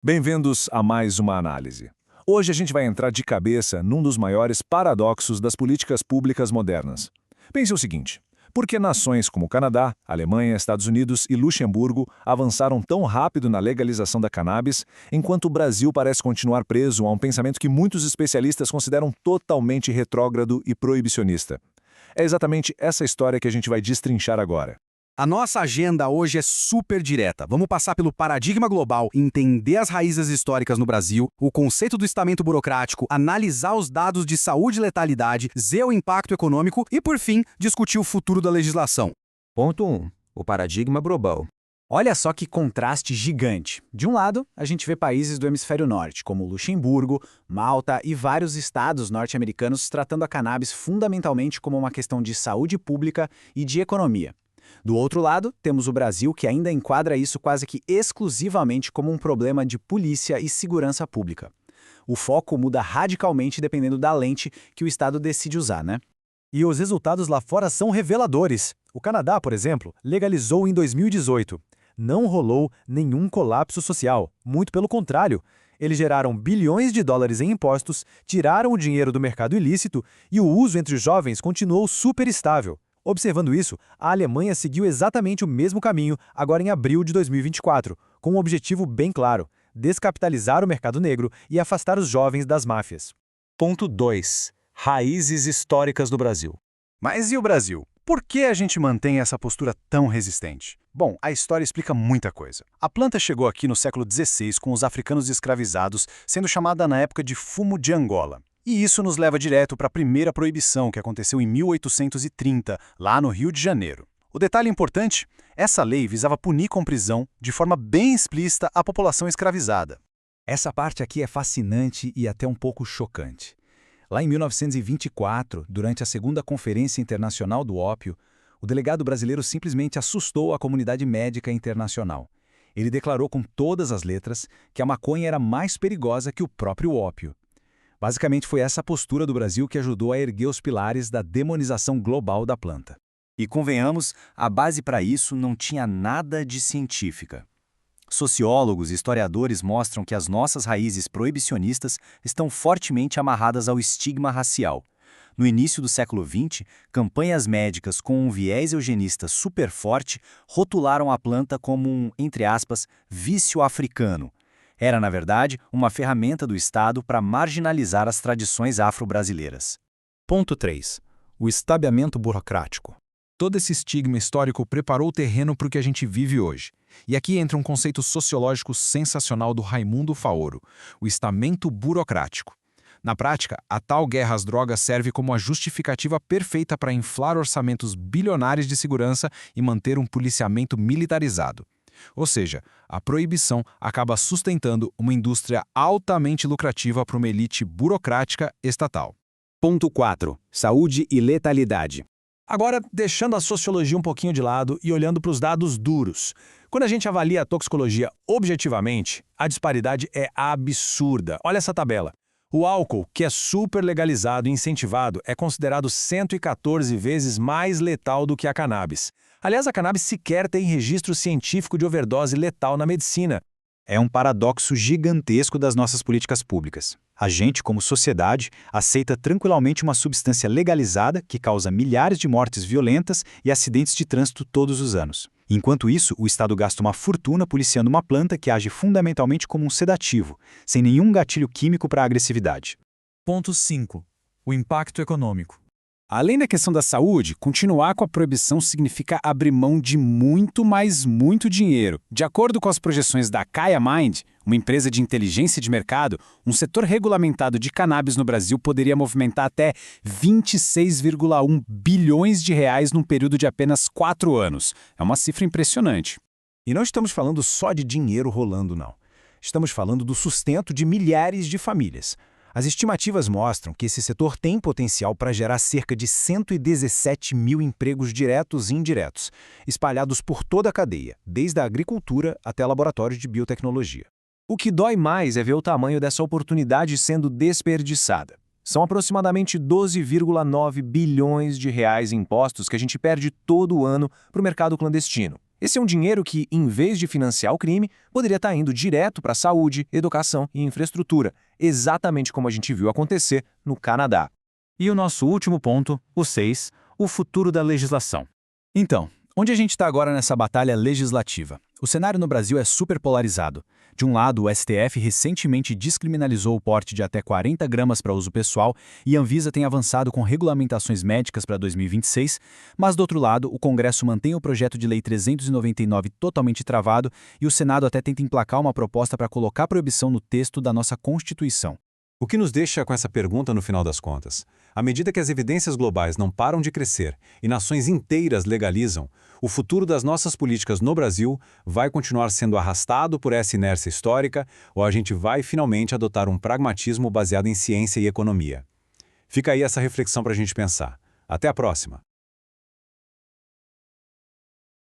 Bem-vindos a mais uma análise. Hoje a gente vai entrar de cabeça num dos maiores paradoxos das políticas públicas modernas. Pense o seguinte: por que nações como Canadá, Alemanha, Estados Unidos e Luxemburgo avançaram tão rápido na legalização da cannabis, enquanto o Brasil parece continuar preso a um pensamento que muitos especialistas consideram totalmente retrógrado e proibicionista? É exatamente essa história que a gente vai destrinchar agora. A nossa agenda hoje é super direta. Vamos passar pelo paradigma global, entender as raízes históricas no Brasil, o conceito do estamento burocrático, analisar os dados de saúde e letalidade, ver o impacto econômico e, por fim, discutir o futuro da legislação. Ponto 1. O paradigma global. Olha só que contraste gigante. De um lado, a gente vê países do hemisfério norte, como Luxemburgo, Malta e vários estados norte-americanos tratando a cannabis fundamentalmente como uma questão de saúde pública e de economia. Do outro lado, temos o Brasil, que ainda enquadra isso quase que exclusivamente como um problema de polícia e segurança pública. O foco muda radicalmente dependendo da lente que o Estado decide usar, né? E os resultados lá fora são reveladores. O Canadá, por exemplo, legalizou em 2018. Não rolou nenhum colapso social, muito pelo contrário. Eles geraram bilhões de dólares em impostos, tiraram o dinheiro do mercado ilícito e o uso entre os jovens continuou super estável. Observando isso, a Alemanha seguiu exatamente o mesmo caminho agora em abril de 2024, com um objetivo bem claro: descapitalizar o mercado negro e afastar os jovens das máfias. Ponto 2. Raízes históricas do Brasil. Mas e o Brasil? Por que a gente mantém essa postura tão resistente? Bom, a história explica muita coisa. A planta chegou aqui no século XVI com os africanos escravizados, sendo chamada na época de fumo de Angola. E isso nos leva direto para a primeira proibição, que aconteceu em 1830, lá no Rio de Janeiro. O detalhe importante: essa lei visava punir com prisão, de forma bem explícita, a população escravizada. Essa parte aqui é fascinante e até um pouco chocante. Lá em 1924, durante a Segunda Conferência Internacional do Ópio, o delegado brasileiro simplesmente assustou a comunidade médica internacional. Ele declarou com todas as letras que a maconha era mais perigosa que o próprio ópio. Basicamente, foi essa postura do Brasil que ajudou a erguer os pilares da demonização global da planta. E convenhamos, a base para isso não tinha nada de científica. Sociólogos e historiadores mostram que as nossas raízes proibicionistas estão fortemente amarradas ao estigma racial. No início do século XX, campanhas médicas com um viés eugenista super forte rotularam a planta como um, entre aspas, vício africano. Era, na verdade, uma ferramenta do Estado para marginalizar as tradições afro-brasileiras. Ponto 3. O estabeamento burocrático. Todo esse estigma histórico preparou o terreno para o que a gente vive hoje. E aqui entra um conceito sociológico sensacional do Raimundo Faoro, o estamento burocrático. Na prática, a tal guerra às drogas serve como a justificativa perfeita para inflar orçamentos bilionários de segurança e manter um policiamento militarizado. Ou seja, a proibição acaba sustentando uma indústria altamente lucrativa para uma elite burocrática estatal. Ponto 4. Saúde e letalidade. Agora, deixando a sociologia um pouquinho de lado e olhando para os dados duros. Quando a gente avalia a toxicologia objetivamente, a disparidade é absurda. Olha essa tabela. O álcool, que é super legalizado e incentivado, é considerado 114 vezes mais letal do que a cannabis. Aliás, a cannabis sequer tem registro científico de overdose letal na medicina. É um paradoxo gigantesco das nossas políticas públicas. A gente, como sociedade, aceita tranquilamente uma substância legalizada que causa milhares de mortes violentas e acidentes de trânsito todos os anos. Enquanto isso, o Estado gasta uma fortuna policiando uma planta que age fundamentalmente como um sedativo, sem nenhum gatilho químico para a agressividade. Ponto 5. O impacto econômico. Além da questão da saúde, continuar com a proibição significa abrir mão de muito, mas muito dinheiro. De acordo com as projeções da Kaya Mind, uma empresa de inteligência de mercado, um setor regulamentado de cannabis no Brasil poderia movimentar até 26,1 bilhões de reais num período de apenas 4 anos. É uma cifra impressionante. E não estamos falando só de dinheiro rolando, não. Estamos falando do sustento de milhares de famílias. As estimativas mostram que esse setor tem potencial para gerar cerca de 117 mil empregos diretos e indiretos, espalhados por toda a cadeia, desde a agricultura até laboratórios de biotecnologia. O que dói mais é ver o tamanho dessa oportunidade sendo desperdiçada. São aproximadamente 12,9 bilhões de reais em impostos que a gente perde todo ano para o mercado clandestino. Esse é um dinheiro que, em vez de financiar o crime, poderia estar indo direto para saúde, educação e infraestrutura, exatamente como a gente viu acontecer no Canadá. E o nosso último ponto, o 6, o futuro da legislação. Então, onde a gente está agora nessa batalha legislativa? O cenário no Brasil é super polarizado. De um lado, o STF recentemente descriminalizou o porte de até 40 gramas para uso pessoal e a Anvisa tem avançado com regulamentações médicas para 2026, mas do outro lado, o Congresso mantém o projeto de lei 399 totalmente travado e o Senado até tenta emplacar uma proposta para colocar proibição no texto da nossa Constituição. O que nos deixa com essa pergunta no final das contas? À medida que as evidências globais não param de crescer e nações inteiras legalizam, o futuro das nossas políticas no Brasil vai continuar sendo arrastado por essa inércia histórica ou a gente vai finalmente adotar um pragmatismo baseado em ciência e economia? Fica aí essa reflexão para a gente pensar. Até a próxima!